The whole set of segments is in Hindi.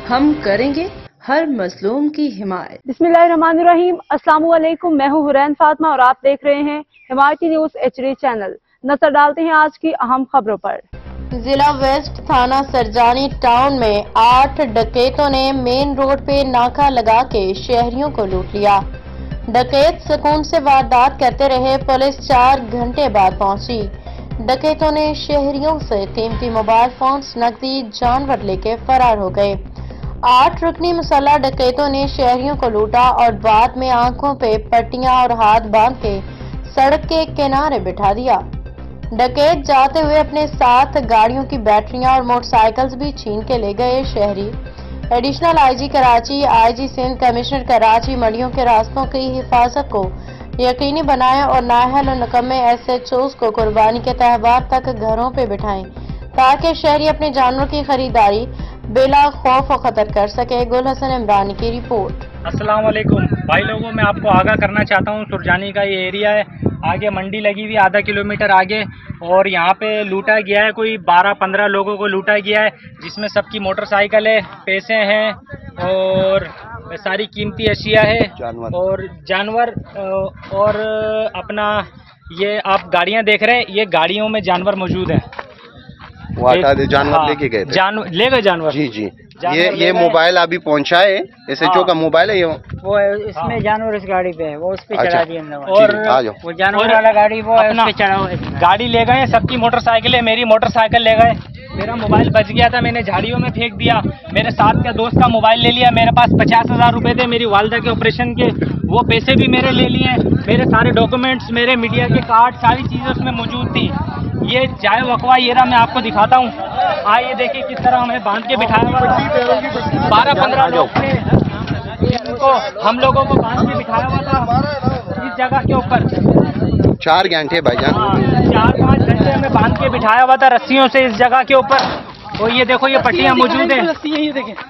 हम करेंगे हर मजलूम की हिमायत। बिस्मिल्लाहिर्रहमानिर्रहीम। अस्सलाम वालेकुम। मैं हूँ हुरैन फातिमा और आप देख रहे हैं हिमायती न्यूज HD चैनल। नजर डालते हैं आज की अहम खबरों पर। जिला वेस्ट थाना सरजानी टाउन में 8 डकैतों ने मेन रोड पे नाका लगा के शहरियों को लूट लिया। डकैत सुकून से वारदात करते रहे, पुलिस 4 घंटे बाद पहुंची। डकैतों ने शहरियों से कीमती मोबाइल फोन्स, नकदी, जानवर लेके फरार हो गए। 8 रुकनी मुसल्लह डकैतों ने शहरियों को लूटा और बाद में आंखों पे पट्टियां और हाथ बांध के सड़क के किनारे बिठा दिया। डकैत जाते हुए अपने साथ गाड़ियों की बैटरियां और मोटरसाइकिल्स भी छीन के ले गए। शहरी additional IG Karachi, IG Sindh, commissioner Karachi मंडियों के रास्तों की हिफाजत को यकीनी बनाएं और नाअहल और निकम्मे SHOs को कुर्बानी के तहवार तक घरों पे बिठाएं ताकि शहरी अपने जानवरों की खरीदारी बेला खौफ और खतर कर सके। गुल हसन इमरानी की रिपोर्ट। अस्सलाम वालेकुम भाई लोगों, मैं आपको आगाह करना चाहता हूँ, सुरजानी का ये एरिया है, आगे मंडी लगी हुई आधा किलोमीटर आगे, और यहाँ पे लूटा गया है, कोई 12-15 लोगों को लूटा गया है, जिसमें सबकी मोटरसाइकिल है, पैसे हैं और सारी कीमती अशिया है और जानवर और अपना ये आप गाड़ियाँ देख रहे हैं, ये गाड़ियों में जानवर मौजूद हैं। वो हटा दे, जानवर लेके गए थे। ले गए जानवर। जी ये मोबाइल अभी पहुंचा है, SHO का मोबाइल है ये, वो इसमें जानवर इस गाड़ी पे है, वो उस पे चढ़ा दिया और वो जानवर वाला गाड़ी वो है, उस पे चढ़ा हुआ है। गाड़ी ले गए, सबकी मोटरसाइकिल है, मेरी मोटरसाइकिल ले गए, मेरा मोबाइल बच गया था, मैंने झाड़ियों में फेंक दिया। मेरे साथ का दोस्त का मोबाइल ले लिया, मेरे पास 50,000 रुपए थे मेरी वालदा के ऑपरेशन के, वो पैसे भी मेरे ले लिए। मेरे सारे डॉक्यूमेंट्स, मेरे मीडिया के कार्ड, सारी चीजें उसमें मौजूद थी। ये जाए वकवा ये रहा, मैं आपको दिखाता हूँ। ये देखिए किस तरह हमें बांध के बिठाया हुआ था, 12-15 लोग थे, इनको हम लोगों को बांध के बिठाया हुआ था इस जगह के ऊपर। 4 घंटे भाईजान, 4-5 घंटे हमें बांध के बिठाया हुआ था रस्सियों से इस जगह के ऊपर। और ये देखो ये पट्टियां मौजूद हैं,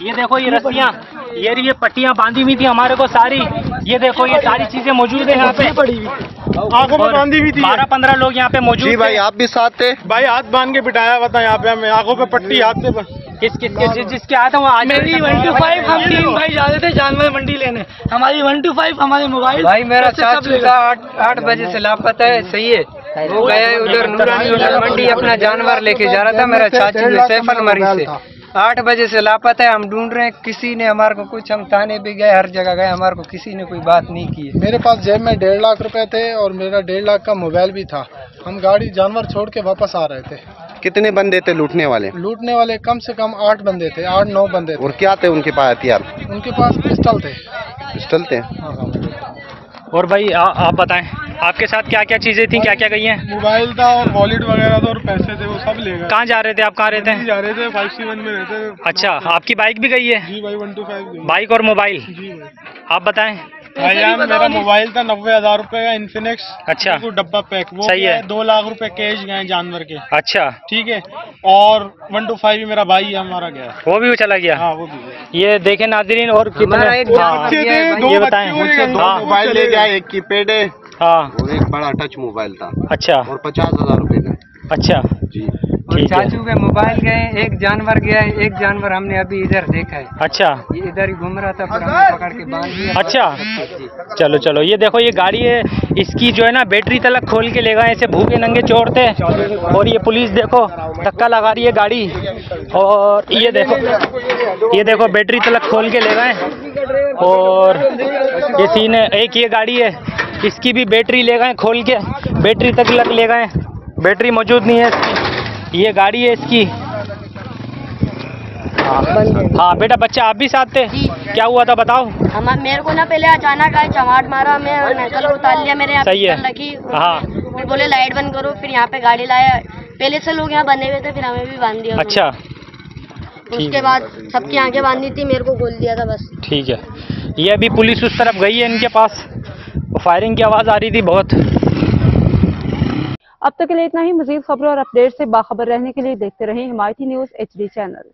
ये देखो ये रस्सियां, ये पट्टियां बांधी हुई थी हमारे को सारी। ये देखो ये सारी चीजें मौजूद है यहाँ पे, आंखों में बांधी हुई थी। 12-15 लोग यहाँ पे मौजूद। जी भाई आप भी साथ थे? भाई हाथ बांध के बिठाया हुआ था यहाँ पे, हमें आंखों पे पट्टी हाथ से। जिसके हाथ है वो आज मेरी 1 to 5 हम 3 भाई जा रहे थे जानवर मंडी लेने, हमारी 1 to 5 हमारे मोबाइल। भाई मेरा चाचू था 8 बजे से लापता है, सही है, वो गया उधर नूरानी मंडी अपना जानवर लेके जा रहा था। मेरा चाचू सैफल मरीज से 8 बजे से लापता है, हम ढूंढ रहे हैं, किसी ने हमारे को कुछ, हम थाने भी गए, हर जगह गए, हमारे को किसी ने कोई बात नहीं की। मेरे पास जेब में 1.5 लाख रुपए थे और मेरा 1.5 लाख का मोबाइल भी था। हम गाड़ी जानवर छोड़ के वापस आ रहे थे। कितने बंदे थे लूटने वाले? लूटने वाले कम से कम 8 बंदे थे, 8-9 बंदे थे। और क्या थे उनके पास हथियार? उनके पास पिस्टल थे। पिस्टल थे? और भाई आप बताएं, आपके साथ क्या क्या चीजें थी, क्या क्या गई हैं? मोबाइल था और वॉलेट वगैरह था और पैसे थे, वो सब ले गए। कहाँ जा रहे थे आप? कहाँ रहते हैं? जा रहे थे 5C1 में रहते थे। अच्छा, आपकी बाइक भी गई है? जी भाई 1 to 5 बाइक और मोबाइल? जी भाई। आप बताएं। भाईजान मेरा मोबाइल था 90,000 रुपए का, इन्फिनिक्स। अच्छा, डब्बा पैक, वो सही है। 2 लाख रुपए कैश गए जानवर के। अच्छा, ठीक है। और 1 to 5 भी मेरा भाई है, हमारा गया, वो भी चला गया। हाँ वो भी। ये देखें नाज़रीन, और कितना ये बताएं। मोबाइल ले गया, एक कीपैड है, हाँ, और एक बड़ा टच मोबाइल था। अच्छा, और 50,000 रुपए थे। अच्छा जी। और चाचू के मोबाइल गए, एक जानवर गया है, एक जानवर हमने अभी इधर देखा है। अच्छा, ये इधर ही घूम रहा था, फिर हमने पकड़ के बांध दिया। अच्छा, चलो ये देखो ये गाड़ी है, इसकी जो है ना बैटरी तलक खोल के ले गए, ऐसे भूखे नंगे चोर थे। और ये पुलिस देखो धक्का लगा रही है गाड़ी, और ये देखो बैटरी तलक खोल के ले गए। और ये सीन है, एक ये गाड़ी है, इसकी भी बैटरी ले गए खोल के, बैटरी तक ले गए, बैटरी मौजूद नहीं है इसकी। ये गाड़ी है इसकी। हाँ बेटा, बच्चा आप भी साथ थे? क्या हुआ था बताओ। मेरे को ना पहले अचानक आए, चमाट मारा, मैं चलो उतार लिया, मेरे यहाँ सही है। रखी। हाँ, फिर बोले लाइट बंद करो, फिर यहाँ पे गाड़ी लाया, पहले से लोग यहाँ बंधे हुए थे, फिर हमें भी बांध दिया। अच्छा, उसके बाद सबकी आंखें बांधी थी, मेरे को खोल दिया था बस। ठीक है। ये अभी पुलिस उस तरफ गई है इनके पास, फायरिंग की आवाज़ आ रही थी बहुत। अब तक के लिए इतना ही। मजीद खबरों और अपडेट से बाखबर रहने के लिए देखते रहें हिमायती न्यूज HD चैनल।